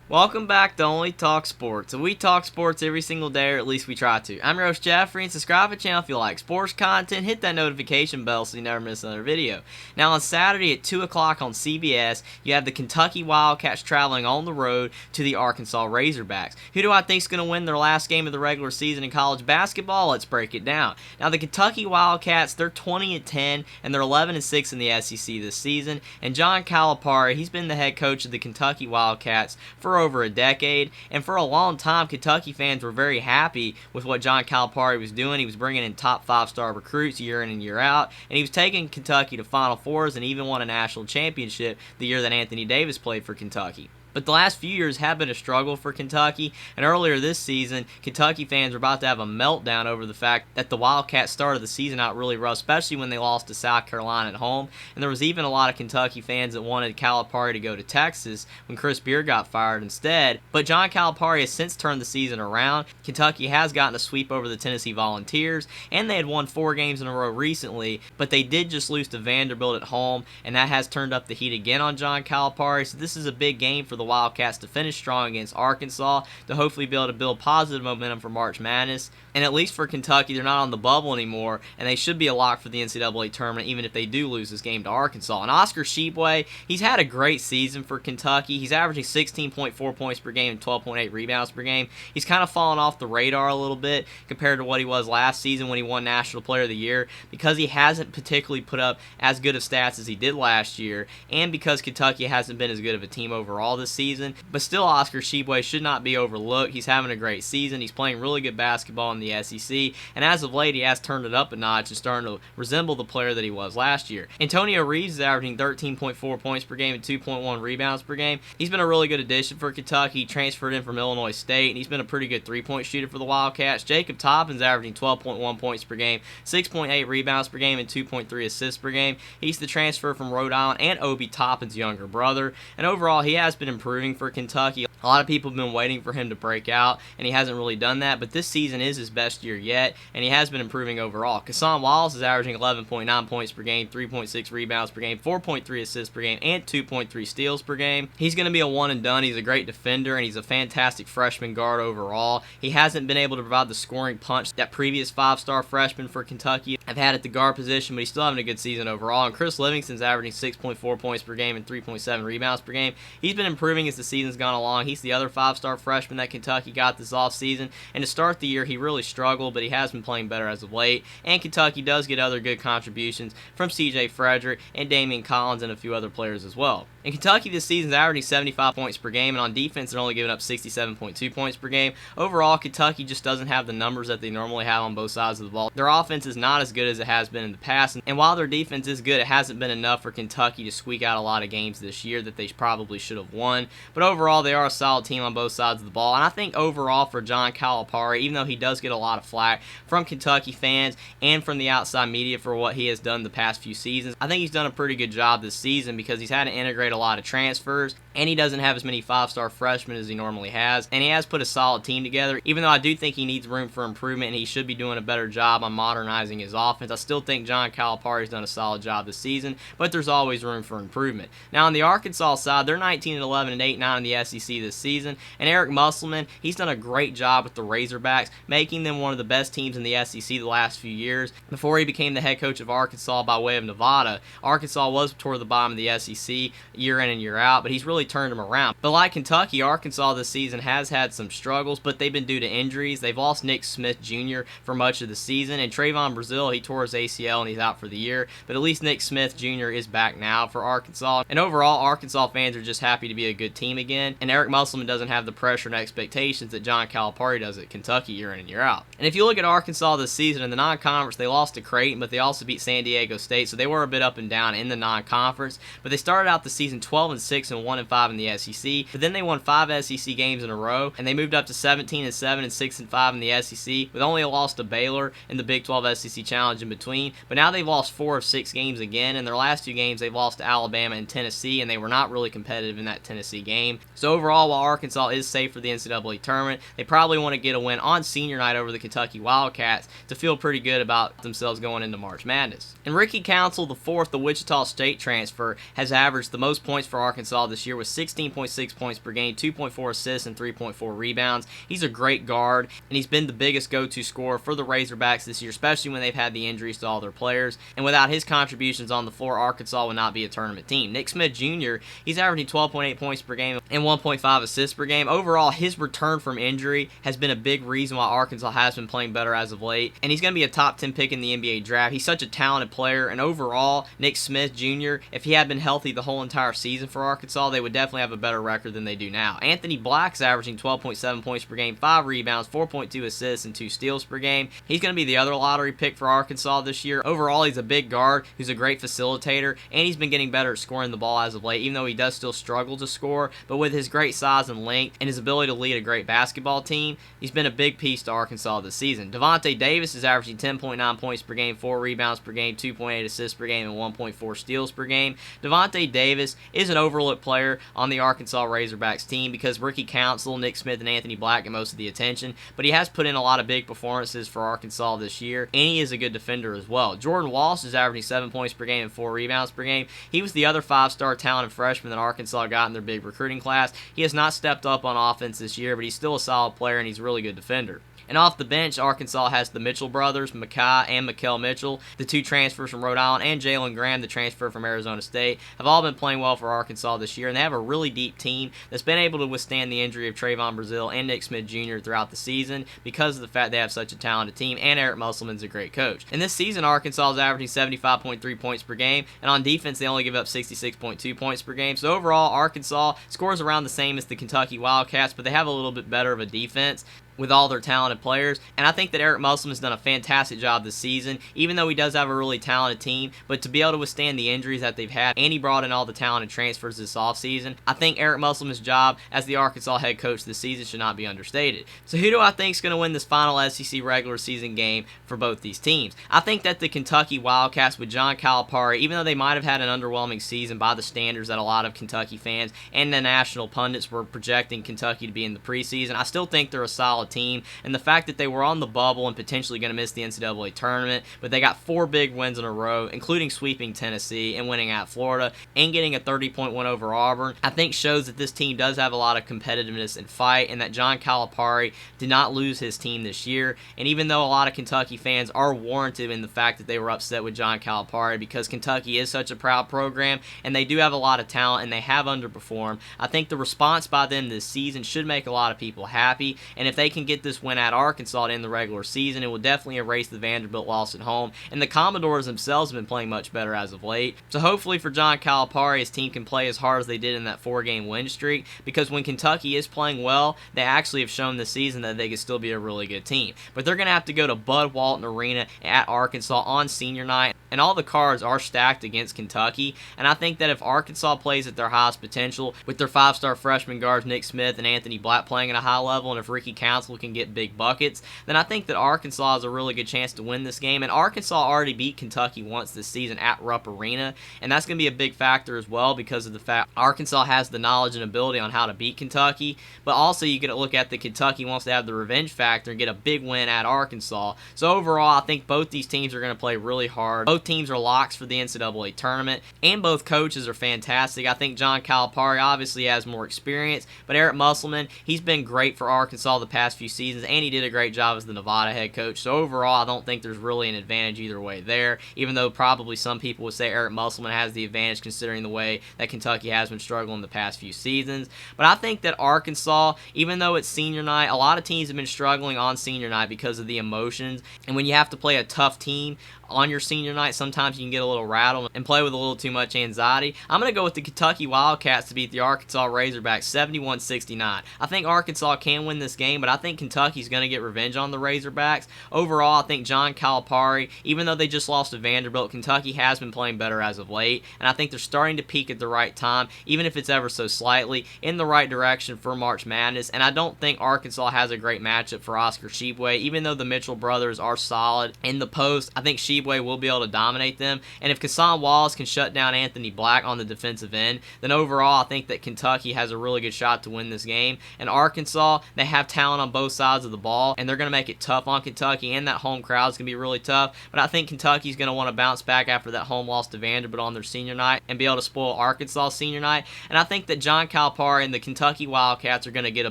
Welcome back to Only Talk Sports. So we talk sports every single day, or at least we try to. I'm your host Jeffrey, and subscribe to the channel if you like sports content. Hit that notification bell so you never miss another video. Now on Saturday at 2 o'clock on CBS, you have the Kentucky Wildcats traveling on the road to the Arkansas Razorbacks. Who do I think is going to win their last game of the regular season in college basketball? Let's break it down. Now the Kentucky Wildcats, they're 20-10, and they're 11-6 in the SEC this season. And John Calipari, he's been the head coach of the Kentucky Wildcats for over a decade, and for a long time Kentucky fans were very happy with what John Calipari was doing. He was bringing in top 5-star recruits year in and year out, and he was taking Kentucky to Final Fours and even won a national championship the year that Anthony Davis played for Kentucky. But the last few years have been a struggle for Kentucky, and earlier this season, Kentucky fans were about to have a meltdown over the fact that the Wildcats started the season out really rough, especially when they lost to South Carolina at home. And there was even a lot of Kentucky fans that wanted Calipari to go to Texas when Chris Beard got fired instead. But John Calipari has since turned the season around. Kentucky has gotten a sweep over the Tennessee Volunteers, and they had won 4 games in a row recently, but they did just lose to Vanderbilt at home, and that has turned up the heat again on John Calipari. So this is a big game for the Wildcats to finish strong against Arkansas, to hopefully be able to build positive momentum for March Madness. And at least for Kentucky, they're not on the bubble anymore, and they should be a lock for the NCAA tournament even if they do lose this game to Arkansas. And Oscar Tshiebwe, he's had a great season for Kentucky. He's averaging 16.4 points per game and 12.8 rebounds per game. He's kind of fallen off the radar a little bit compared to what he was last season when he won National Player of the Year, because he hasn't particularly put up as good of stats as he did last year, and because Kentucky hasn't been as good of a team overall this season. But still, Oscar Tshiebwe should not be overlooked. He's having a great season. He's playing really good basketball in the SEC, and as of late, he has turned it up a notch and starting to resemble the player that he was last year. Antonio Reeves is averaging 13.4 points per game and 2.1 rebounds per game. He's been a really good addition for Kentucky. He transferred in from Illinois State, and he's been a pretty good three-point shooter for the Wildcats. Jacob Toppin's averaging 12.1 points per game, 6.8 rebounds per game, and 2.3 assists per game. He's the transfer from Rhode Island and Obi Toppin's younger brother, and overall, he has been improving for Kentucky. A lot of people have been waiting for him to break out, and he hasn't really done that, but this season is his best year yet, and he has been improving overall. Kassan Wallace is averaging 11.9 points per game, 3.6 rebounds per game, 4.3 assists per game, and 2.3 steals per game. He's going to be a one and done. He's a great defender, and he's a fantastic freshman guard overall. He hasn't been able to provide the scoring punch that previous 5-star freshmen for Kentucky have had at the guard position, but he's still having a good season overall. And Chris Livingston's averaging 6.4 points per game and 3.7 rebounds per game. He's been improving as the season's gone along. He's the other 5-star freshman that Kentucky got this offseason, and to start the year, he really struggled, but he has been playing better as of late. And Kentucky does get other good contributions from C.J. Frederick and Damian Collins and a few other players as well. And Kentucky this season is averaging 75 points per game, and on defense they're only giving up 67.2 points per game. Overall, Kentucky just doesn't have the numbers that they normally have on both sides of the ball. Their offense is not as good as it has been in the past, and while their defense is good, it hasn't been enough for Kentucky to squeak out a lot of games this year that they probably should have won. But overall, they are a solid team on both sides of the ball, and I think overall for John Calipari, even though he does get a lot of flack from Kentucky fans and from the outside media for what he has done the past few seasons, I think he's done a pretty good job this season because he's had to integrate a lot of transfers, and he doesn't have as many 5-star freshmen as he normally has, and he has put a solid team together. Even though I do think he needs room for improvement and he should be doing a better job on modernizing his offense, I still think John Calipari's done a solid job this season, but there's always room for improvement. Now on the Arkansas side, they're 19-11 and 8-9 in the SEC this season, and Eric Musselman, he's done a great job with the Razorbacks, making them one of the best teams in the SEC the last few years. Before he became the head coach of Arkansas by way of Nevada, Arkansas was toward the bottom of the SEC year in and year out, but he's really turned them around. But like Kentucky, Arkansas this season has had some struggles, but they've been due to injuries. They've lost Nick Smith Jr. for much of the season, and Trayvon Brazile, he tore his ACL and he's out for the year, but at least Nick Smith Jr. is back now for Arkansas. And overall, Arkansas fans are just happy to be a good team again, and Eric Musselman doesn't have the pressure and expectations that John Calipari does at Kentucky year in and year out. And if you look at Arkansas this season in the non-conference, they lost to Creighton, but they also beat San Diego State, so they were a bit up and down in the non-conference. But they started out the season 12-6 and 1-5 in the SEC, but then they won 5 SEC games in a row, and they moved up to 17-7 and 6-5 in the SEC, with only a loss to Baylor in the Big 12 SEC Challenge in between. But now they've lost 4 of 6 games again. In their last 2 games, they've lost to Alabama and Tennessee, and they were not really competitive in that Tennessee game. So overall, overall, while Arkansas is safe for the NCAA tournament, they probably want to get a win on senior night over the Kentucky Wildcats to feel pretty good about themselves going into March Madness. And Ricky Council IV, the Wichita State transfer, has averaged the most points for Arkansas this year with 16.6 points per game, 2.4 assists, and 3.4 rebounds. He's a great guard, and he's been the biggest go-to scorer for the Razorbacks this year, especially when they've had the injuries to all their players. And without his contributions on the floor, Arkansas would not be a tournament team. Nick Smith Jr., he's averaging 12.8 points per game and 1.5 assists per game. Overall, his return from injury has been a big reason why Arkansas has been playing better as of late, and he's going to be a top 10 pick in the NBA draft. He's such a talented player, and overall, Nick Smith Jr., if he had been healthy the whole entire season for Arkansas, they would definitely have a better record than they do now. Anthony Black's averaging 12.7 points per game, 5 rebounds, 4.2 assists, and 2 steals per game. He's going to be the other lottery pick for Arkansas this year. Overall, he's a big guard who's a great facilitator, and he's been getting better at scoring the ball as of late, even though he does still struggle to score. But with his great size and length and his ability to lead a great basketball team, he's been a big piece to Arkansas this season. Devontae Davis is averaging 10.9 points per game, 4 rebounds per game, 2.8 assists per game, and 1.4 steals per game. Devontae Davis is an overlooked player on the Arkansas Razorbacks team because Ricky Council, Nick Smith, and Anthony Black get most of the attention, but he has put in a lot of big performances for Arkansas this year, and he is a good defender as well. Jordan Walsh is averaging 7 points per game and 4 rebounds per game. He was the other 5-star talented freshman that Arkansas got in their big recruiting class. He has not stepped up on offense this year, but he's still a solid player, and he's a really good defender. And off the bench, Arkansas has the Mitchell brothers, Makai and Mikel Mitchell, the 2 transfers from Rhode Island, and Jalen Graham, the transfer from Arizona State, have all been playing well for Arkansas this year, and they have a really deep team that's been able to withstand the injury of Trayvon Brazile and Nick Smith Jr. throughout the season because of the fact they have such a talented team, and Eric Musselman's a great coach. And this season, Arkansas is averaging 75.3 points per game, and on defense, they only give up 66.2 points per game. So overall, Arkansas scores around the same as the Kentucky Wildcats, but they have a little bit better of a defense with all their talented players, and I think that Eric Musselman has done a fantastic job this season, even though he does have a really talented team, but to be able to withstand the injuries that they've had, and he brought in all the talented transfers this offseason, I think Eric Musselman's job as the Arkansas head coach this season should not be understated. So who do I think is going to win this final SEC regular season game for both these teams? I think that the Kentucky Wildcats with John Calipari, even though they might have had an underwhelming season by the standards that a lot of Kentucky fans and the national pundits were projecting Kentucky to be in the preseason, I still think they're a solid team, and the fact that they were on the bubble and potentially going to miss the NCAA tournament, but they got 4 big wins in a row, including sweeping Tennessee and winning at Florida and getting a 30-point win over Auburn, I think shows that this team does have a lot of competitiveness and fight, and that John Calipari did not lose his team this year. And even though a lot of Kentucky fans are warranted in the fact that they were upset with John Calipari because Kentucky is such a proud program and they do have a lot of talent and they have underperformed, I think the response by them this season should make a lot of people happy, and if they can get this win at Arkansas to end the regular season, it will definitely erase the Vanderbilt loss at home, and the Commodores themselves have been playing much better as of late. So hopefully for John Calipari, his team can play as hard as they did in that 4-game win streak, because when Kentucky is playing well, they actually have shown this season that they can still be a really good team. But they're going to have to go to Bud Walton Arena at Arkansas on senior night, and all the cards are stacked against Kentucky, and I think that if Arkansas plays at their highest potential with their 5-star freshman guards Nick Smith and Anthony Black playing at a high level, and if Ricky Council can get big buckets, then I think that Arkansas has a really good chance to win this game. And Arkansas already beat Kentucky once this season at Rupp Arena, and that's going to be a big factor as well because of the fact Arkansas has the knowledge and ability on how to beat Kentucky, but also you get to look at the Kentucky wants to have the revenge factor and get a big win at Arkansas. So overall, I think both these teams are going to play really hard. Both teams are locks for the NCAA tournament, and both coaches are fantastic. I think John Calipari obviously has more experience, but Eric Musselman, he's been great for Arkansas the past few seasons, and he did a great job as the Nevada head coach. So overall, I don't think there's really an advantage either way there, even though probably some people would say Eric Musselman has the advantage considering the way that Kentucky has been struggling the past few seasons. But I think that Arkansas, even though it's senior night, a lot of teams have been struggling on senior night because of the emotions, and when you have to play a tough team on your senior night, sometimes you can get a little rattled and play with a little too much anxiety. I'm going to go with the Kentucky Wildcats to beat the Arkansas Razorbacks 71-69. I think Arkansas can win this game, but I think Kentucky's going to get revenge on the Razorbacks. Overall, I think John Calipari, even though they just lost to Vanderbilt, Kentucky has been playing better as of late, and I think they're starting to peak at the right time, even if it's ever so slightly, in the right direction for March Madness. And I don't think Arkansas has a great matchup for Oscar Tshiebwe, even though the Mitchell brothers are solid in the post. I think Tshiebwe Tshiebwe will be able to dominate them. And if Kassan Wallace can shut down Anthony Black on the defensive end, then overall I think that Kentucky has a really good shot to win this game. And Arkansas, they have talent on both sides of the ball, and they're going to make it tough on Kentucky, and that home crowd is going to be really tough. But I think Kentucky's going to want to bounce back after that home loss to Vanderbilt on their senior night and be able to spoil Arkansas senior night. And I think that John Calipari and the Kentucky Wildcats are going to get a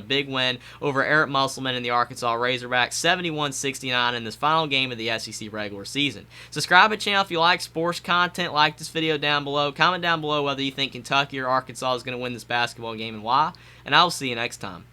big win over Eric Musselman and the Arkansas Razorbacks 71-69 in this final game of the SEC regular season. Subscribe to the channel if you like sports content. Like this video down below. Comment down below whether you think Kentucky or Arkansas is going to win this basketball game and why. And I will see you next time.